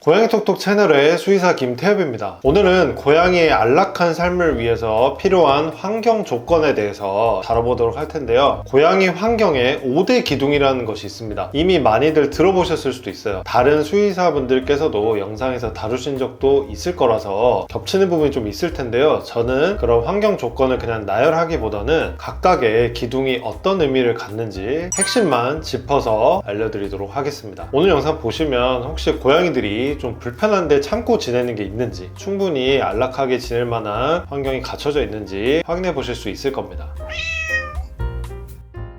고양이톡톡 채널의 수의사 김태엽입니다. 오늘은 고양이의 안락한 삶을 위해서 필요한 환경 조건에 대해서 다뤄보도록 할 텐데요. 고양이 환경에 5대 기둥이라는 것이 있습니다. 이미 많이들 들어보셨을 수도 있어요. 다른 수의사분들께서도 영상에서 다루신 적도 있을 거라서 겹치는 부분이 좀 있을 텐데요. 저는 그런 환경 조건을 그냥 나열하기보다는 각각의 기둥이 어떤 의미를 갖는지 핵심만 짚어서 알려드리도록 하겠습니다. 오늘 영상 보시면 혹시 고양이들이 좀 불편한데 참고 지내는 게 있는지, 충분히 안락하게 지낼 만한 환경이 갖춰져 있는지 확인해 보실 수 있을 겁니다.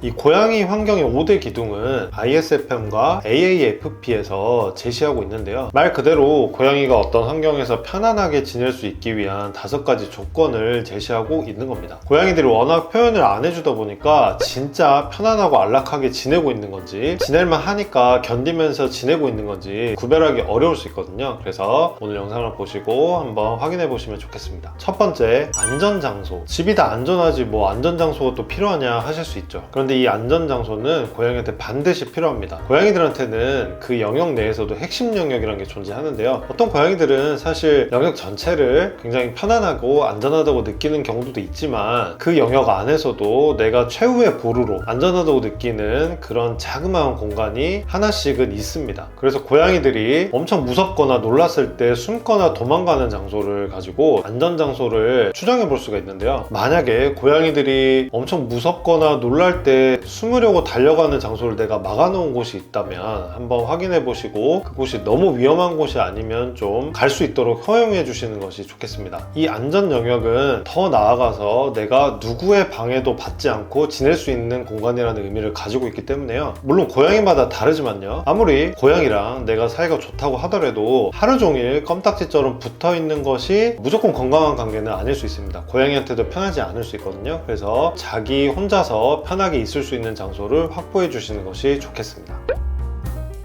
이 고양이 환경의 5대 기둥은 ISFM과 AAFP에서 제시하고 있는데요. 말 그대로 고양이가 어떤 환경에서 편안하게 지낼 수 있기 위한 5가지 조건을 제시하고 있는 겁니다. 고양이들이 워낙 표현을 안 해주다 보니까 진짜 편안하고 안락하게 지내고 있는 건지, 지낼만 하니까 견디면서 지내고 있는 건지 구별하기 어려울 수 있거든요. 그래서 오늘 영상을 보시고 한번 확인해 보시면 좋겠습니다. 첫 번째, 안전장소. 집이 다 안전하지 뭐 안전장소가 또 필요하냐 하실 수 있죠. 그런데 이 안전장소는 고양이한테 반드시 필요합니다. 고양이들한테는 그 영역 내에서도 핵심 영역이라는 게 존재하는데요. 어떤 고양이들은 사실 영역 전체를 굉장히 편안하고 안전하다고 느끼는 경우도 있지만 그 영역 안에서도 내가 최후의 보루로 안전하다고 느끼는 그런 자그마한 공간이 하나씩은 있습니다. 그래서 고양이들이 엄청 무섭거나 놀랐을 때 숨거나 도망가는 장소를 가지고 안전장소를 추정해 볼 수가 있는데요. 만약에 고양이들이 엄청 무섭거나 놀랄 때 숨으려고 달려가는 장소를 내가 막아놓은 곳이 있다면 한번 확인해 보시고 그곳이 너무 위험한 곳이 아니면 좀 갈 수 있도록 허용해 주시는 것이 좋겠습니다. 이 안전 영역은 더 나아가서 내가 누구의 방해도 받지 않고 지낼 수 있는 공간이라는 의미를 가지고 있기 때문에요. 물론 고양이마다 다르지만요. 아무리 고양이랑 내가 사이가 좋다고 하더라도 하루 종일 껌딱지처럼 붙어 있는 것이 무조건 건강한 관계는 아닐 수 있습니다. 고양이한테도 편하지 않을 수 있거든요. 그래서 자기 혼자서 편하게 있을 수 있는 장소를 확보해 주시는 것이 좋겠습니다.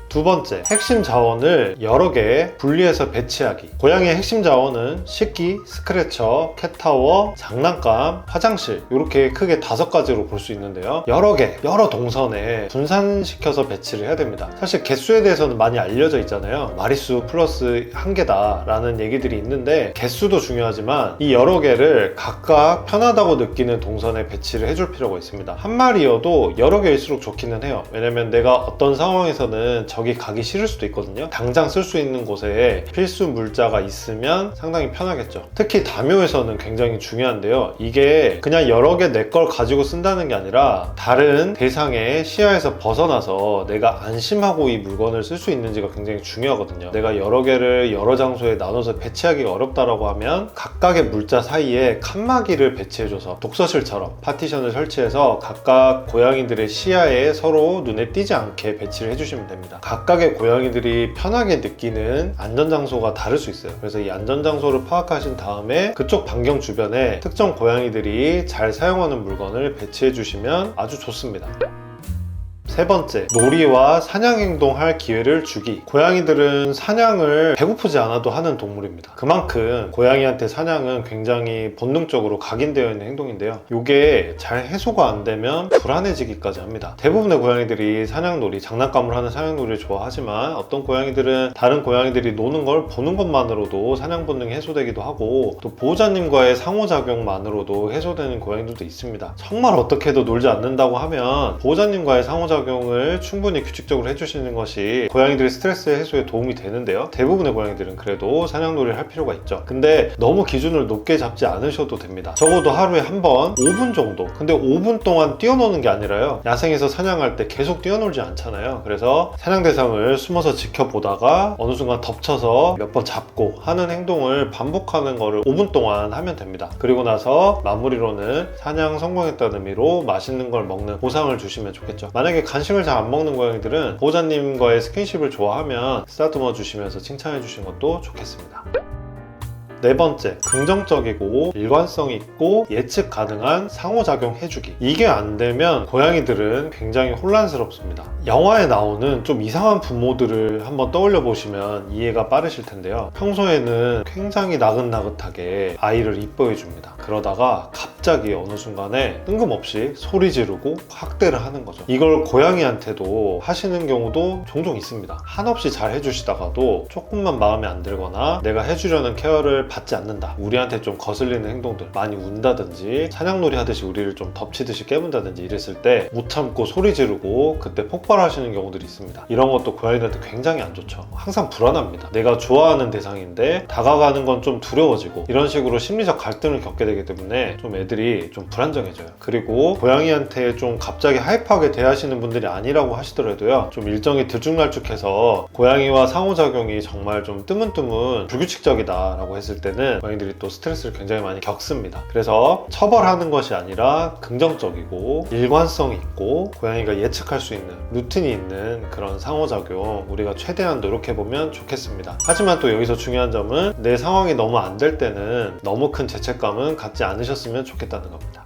두 번째, 핵심 자원을 여러 개 분리해서 배치하기. 고양이의 핵심 자원은 식기, 스크래처, 캣타워, 장난감, 화장실, 이렇게 크게 5가지로 볼 수 있는데요. 여러 개, 여러 동선에 분산시켜서 배치를 해야 됩니다. 사실 개수에 대해서는 많이 알려져 있잖아요. 마리수 플러스 1개다 라는 얘기들이 있는데 개수도 중요하지만 이 여러 개를 각각 편하다고 느끼는 동선에 배치를 해줄 필요가 있습니다. 한 마리여도 여러 개일수록 좋기는 해요. 왜냐면 내가 어떤 상황에서는 저기 가기 싫을 수도 있거든요. 당장 쓸 수 있는 곳에 필수 물자가 있으면 상당히 편하겠죠. 특히 다묘에서는 굉장히 중요한데요. 이게 그냥 여러 개 내 걸 가지고 쓴다는 게 아니라 다른 대상의 시야에서 벗어나서 내가 안심하고 이 물건을 쓸 수 있는지가 굉장히 중요하거든요. 내가 여러 개를 여러 장소에 나눠서 배치하기가 어렵다라고 하면 각각의 물자 사이에 칸막이를 배치해줘서 독서실처럼 파티션을 설치해서 각각 고양이들의 시야에 서로 눈에 띄지 않게 배치를 해주시면 됩니다. 각각의 고양이들이 편하게 느끼는 안전장소가 다를 수 있어요. 그래서 이 안전장소를 파악하신 다음에 그쪽 반경 주변에 특정 고양이들이 잘 사용하는 물건을 배치해 주시면 아주 좋습니다. 세 번째, 놀이와 사냥 행동할 기회를 주기. 고양이들은 사냥을 배고프지 않아도 하는 동물입니다. 그만큼 고양이한테 사냥은 굉장히 본능적으로 각인되어 있는 행동인데요. 이게 잘 해소가 안 되면 불안해지기까지 합니다. 대부분의 고양이들이 사냥놀이, 장난감을 하는 사냥놀이를 좋아하지만 어떤 고양이들은 다른 고양이들이 노는 걸 보는 것만으로도 사냥 본능이 해소되기도 하고 또 보호자님과의 상호작용만으로도 해소되는 고양이들도 있습니다. 정말 어떻게 해도 놀지 않는다고 하면 보호자님과의 상호작용을 충분히 규칙적으로 해주시는 것이 고양이들의 스트레스 해소에 도움이 되는데요. 대부분의 고양이들은 그래도 사냥놀이를 할 필요가 있죠. 근데 너무 기준을 높게 잡지 않으셔도 됩니다. 적어도 하루에 한 번 5분 정도. 근데 5분 동안 뛰어노는 게 아니라요. 야생에서 사냥할 때 계속 뛰어놀지 않잖아요. 그래서 사냥 대상을 숨어서 지켜보다가 어느 순간 덮쳐서 몇 번 잡고 하는 행동을 반복하는 거를 5분 동안 하면 됩니다. 그리고 나서 마무리로는 사냥 성공했다는 의미로 맛있는 걸 먹는 보상을 주시면 좋겠죠. 만약에 간식을 잘 안 먹는 고양이들은 보호자님과의 스킨십을 좋아하면 쓰다듬어 주시면서 칭찬해 주시는 것도 좋겠습니다. 네 번째, 긍정적이고 일관성이 있고 예측 가능한 상호작용 해주기. 이게 안 되면 고양이들은 굉장히 혼란스럽습니다. 영화에 나오는 좀 이상한 부모들을 한번 떠올려 보시면 이해가 빠르실 텐데요. 평소에는 굉장히 나긋나긋하게 아이를 이뻐해 줍니다. 그러다가 갑자기 어느 순간에 뜬금없이 소리 지르고 학대를 하는 거죠. 이걸 고양이한테도 하시는 경우도 종종 있습니다. 한없이 잘 해주시다가도 조금만 마음에 안 들거나 내가 해주려는 케어를 받지 않는다, 우리한테 좀 거슬리는 행동들, 많이 운다든지 사냥놀이 하듯이 우리를 좀 덮치듯이 깨문다든지 이랬을 때 못 참고 소리 지르고 그때 폭발하시는 경우들이 있습니다. 이런 것도 고양이들한테 굉장히 안 좋죠. 항상 불안합니다. 내가 좋아하는 대상인데 다가가는 건 좀 두려워지고 이런 식으로 심리적 갈등을 겪게 되기 때문에 좀 애들이 좀 불안정해져요. 그리고 고양이한테 좀 갑자기 하이프하게 대하시는 분들이 아니라고 하시더라도요, 좀 일정이 들쭉날쭉해서 고양이와 상호작용이 정말 좀 뜨문뜨문 불규칙적이다 라고 했을 때는 고양이들이 또 스트레스를 굉장히 많이 겪습니다. 그래서 처벌하는 것이 아니라 긍정적이고 일관성 있고 고양이가 예측할 수 있는 루틴이 있는 그런 상호작용 우리가 최대한 노력해보면 좋겠습니다. 하지만 또 여기서 중요한 점은 내 상황이 너무 안 될 때는 너무 큰 죄책감은 갖지 않으셨으면 좋겠다는 겁니다.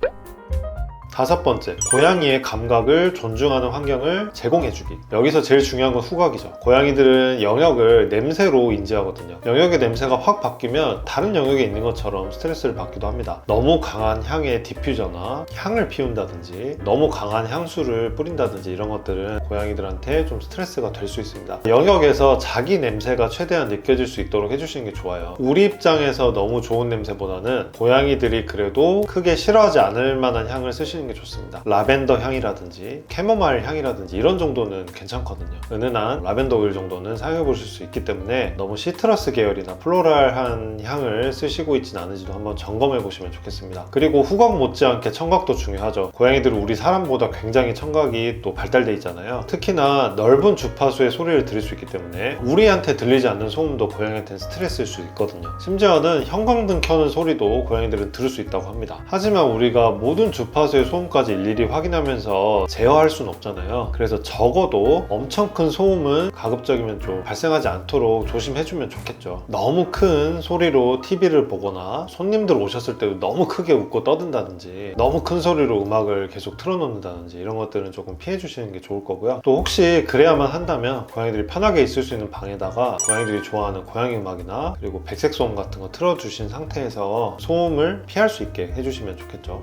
다섯 번째, 고양이의 감각을 존중하는 환경을 제공해주기. 여기서 제일 중요한 건 후각이죠. 고양이들은 영역을 냄새로 인지하거든요. 영역의 냄새가 확 바뀌면 다른 영역에 있는 것처럼 스트레스를 받기도 합니다. 너무 강한 향의 디퓨저나 향을 피운다든지 너무 강한 향수를 뿌린다든지 이런 것들은 고양이들한테 좀 스트레스가 될 수 있습니다. 영역에서 자기 냄새가 최대한 느껴질 수 있도록 해주시는 게 좋아요. 우리 입장에서 너무 좋은 냄새보다는 고양이들이 그래도 크게 싫어하지 않을 만한 향을 쓰시는 게 좋습니다. 라벤더 향이라든지 캐모마일 향이라든지 이런 정도는 괜찮거든요. 은은한 라벤더 오일 정도는 사용해 보실 수 있기 때문에 너무 시트러스 계열이나 플로랄한 향을 쓰시고 있지는 않은지도 한번 점검해 보시면 좋겠습니다. 그리고 후각 못지않게 청각도 중요하죠. 고양이들은 우리 사람보다 굉장히 청각이 또 발달돼 있잖아요. 특히나 넓은 주파수의 소리를 들을 수 있기 때문에 우리한테 들리지 않는 소음도 고양이한테는 스트레스일 수 있거든요. 심지어는 형광등 켜는 소리도 고양이들은 들을 수 있다고 합니다. 하지만 우리가 모든 주파수의 소음까지 일일이 확인하면서 제어할 수는 없잖아요. 그래서 적어도 엄청 큰 소음은 가급적이면 좀 발생하지 않도록 조심해주면 좋겠죠. 너무 큰 소리로 TV를 보거나 손님들 오셨을 때도 너무 크게 웃고 떠든다든지 너무 큰 소리로 음악을 계속 틀어놓는다든지 이런 것들은 조금 피해주시는 게 좋을 거고요. 또 혹시 그래야만 한다면 고양이들이 편하게 있을 수 있는 방에다가 고양이들이 좋아하는 고양이 음악이나 그리고 백색 소음 같은 거 틀어주신 상태에서 소음을 피할 수 있게 해주시면 좋겠죠.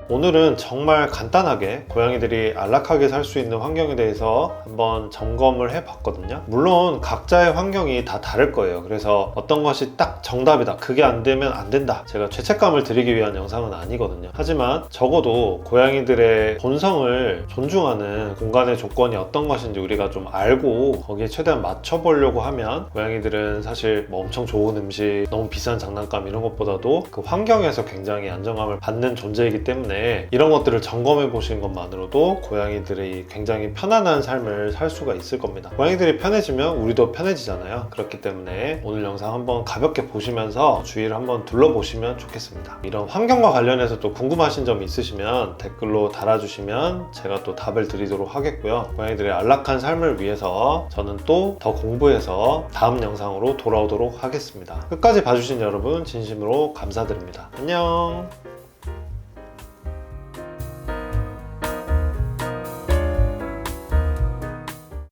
오늘은 정말 간단하게 고양이들이 안락하게 살 수 있는 환경에 대해서 한번 점검을 해봤거든요. 물론 각자의 환경이 다 다를 거예요. 그래서 어떤 것이 딱 정답이다, 그게 안 되면 안 된다, 제가 죄책감을 드리기 위한 영상은 아니거든요. 하지만 적어도 고양이들의 본성을 존중하는 공간의 조건이 어떤 것인지 우리가 좀 알고 거기에 최대한 맞춰보려고 하면 고양이들은 사실 뭐 엄청 좋은 음식, 너무 비싼 장난감 이런 것보다도 그 환경에서 굉장히 안정감을 받는 존재이기 때문에 이런 것들을 점검해 보시는 것만으로도 고양이들이 굉장히 편안한 삶을 살 수가 있을 겁니다. 고양이들이 편해지면 우리도 편해지잖아요. 그렇기 때문에 오늘 영상 한번 가볍게 보시면서 주위를 한번 둘러보시면 좋겠습니다. 이런 환경과 관련해서 또 궁금하신 점이 있으시면 댓글로 달아주시면 제가 또 답을 드리도록 하겠고요. 고양이들의 안락한 삶을 위해서 저는 또 더 공부해서 다음 영상으로 돌아오도록 하겠습니다. 끝까지 봐주신 여러분 진심으로 감사드립니다. 안녕.